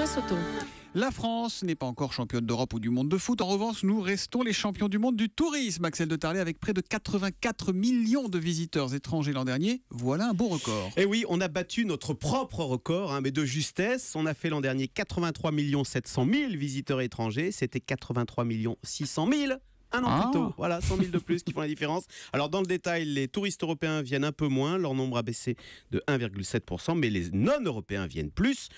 Thomas Soto. La France n'est pas encore championne d'Europe ou du monde de foot. En revanche, nous restons les champions du monde du tourisme. Axel de Tarlé, avec près de 84 millions de visiteurs étrangers l'an dernier. Voilà un beau record. Et oui, on a battu notre propre record, mais de justesse. On a fait l'an dernier 83 700 000 visiteurs étrangers. C'était 83 600 000. Un an plus tôt, voilà, 100 000 de plus qui font la différence. Alors dans le détail, les touristes européens viennent un peu moins, leur nombre a baissé de 1,7%, mais les non-européens viennent plus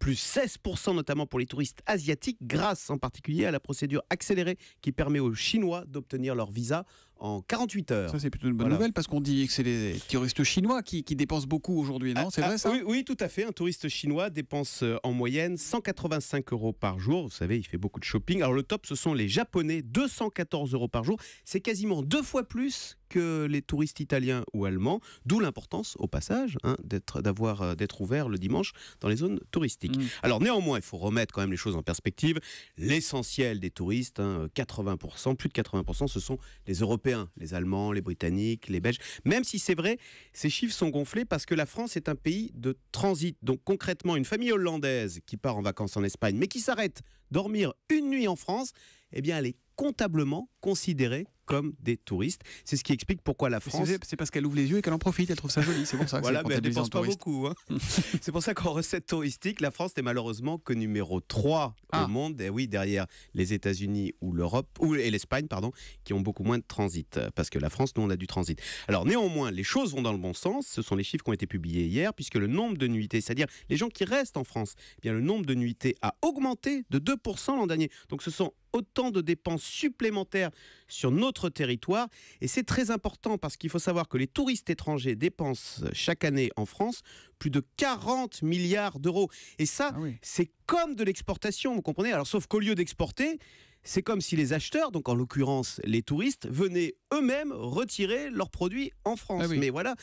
16% notamment pour les touristes asiatiques, grâce en particulier à la procédure accélérée qui permet aux Chinois d'obtenir leur visa en 48 heures. Ça c'est plutôt une bonne nouvelle, parce qu'on dit que c'est les touristes chinois qui dépensent beaucoup aujourd'hui, non? C'est vrai ça? Oui, tout à fait. Un touriste chinois dépense en moyenne 185 € par jour. Vous savez, il fait beaucoup de shopping. Alors le top, ce sont les Japonais, 214 € par jour. C'est quasiment 2 fois plus que les touristes italiens ou allemands, d'où l'importance, au passage, d'être ouvert le dimanche dans les zones touristiques. Alors néanmoins, il faut remettre quand même les choses en perspective. L'essentiel des touristes, 80%, plus de 80%, ce sont les Européens, les Allemands, les Britanniques, les Belges. Même si c'est vrai, ces chiffres sont gonflés parce que la France est un pays de transit. Donc concrètement, une famille hollandaise qui part en vacances en Espagne, mais qui s'arrête dormir une nuit en France, eh bien elle est comptablement considérée comme des touristes. C'est ce qui explique pourquoi la France... C'est parce qu'elle ouvre les yeux et qu'elle en profite, elle trouve ça joli, c'est pour ça que voilà, c'est mais elle comptabilisé en dépense pas touriste. beaucoup. C'est pour ça qu'en recette touristique, la France n'est malheureusement que numéro 3 au monde, et oui, derrière les États-Unis ou l'Europe, et l'Espagne, pardon, qui ont beaucoup moins de transit, parce que la France, nous, on a du transit. Alors néanmoins, les choses vont dans le bon sens, ce sont les chiffres qui ont été publiés hier, puisque le nombre de nuitées, c'est-à-dire les gens qui restent en France, eh bien, le nombre de nuitées a augmenté de 2% l'an dernier. Donc ce sont autant de dépenses supplémentaires sur notre territoire. Et c'est très important parce qu'il faut savoir que les touristes étrangers dépensent chaque année en France plus de 40 milliards d'euros. Et ça, c'est comme de l'exportation, vous comprenez? Alors sauf qu'au lieu d'exporter, c'est comme si les acheteurs, donc en l'occurrence les touristes, venaient eux-mêmes retirer leurs produits en France. Mais voilà,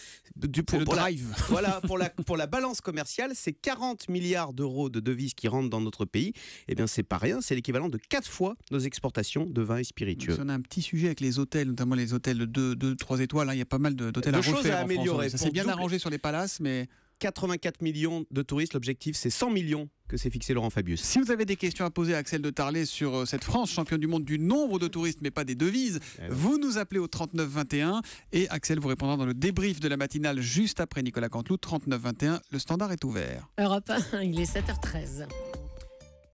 pour la balance commerciale, c'est 40 milliards d'euros de devises qui rentrent dans notre pays. Eh bien, c'est pas rien, c'est l'équivalent de 4 fois nos exportations de vins et spiritueux. On a un petit sujet avec les hôtels, notamment les hôtels de 2-3 étoiles. Il y a pas mal d'hôtels à refaire en France. Ça s'est bien arrangé sur les palaces, mais... 84 millions de touristes, l'objectif c'est 100 millions que s'est fixé Laurent Fabius. Si vous avez des questions à poser à Axel de Tarlé sur cette France championne du monde du nombre de touristes mais pas des devises, vous nous appelez au 39 21 et Axel vous répondra dans le débrief de la matinale juste après Nicolas Canteloup. 39 21, le standard est ouvert. Europe 1, il est 7h13.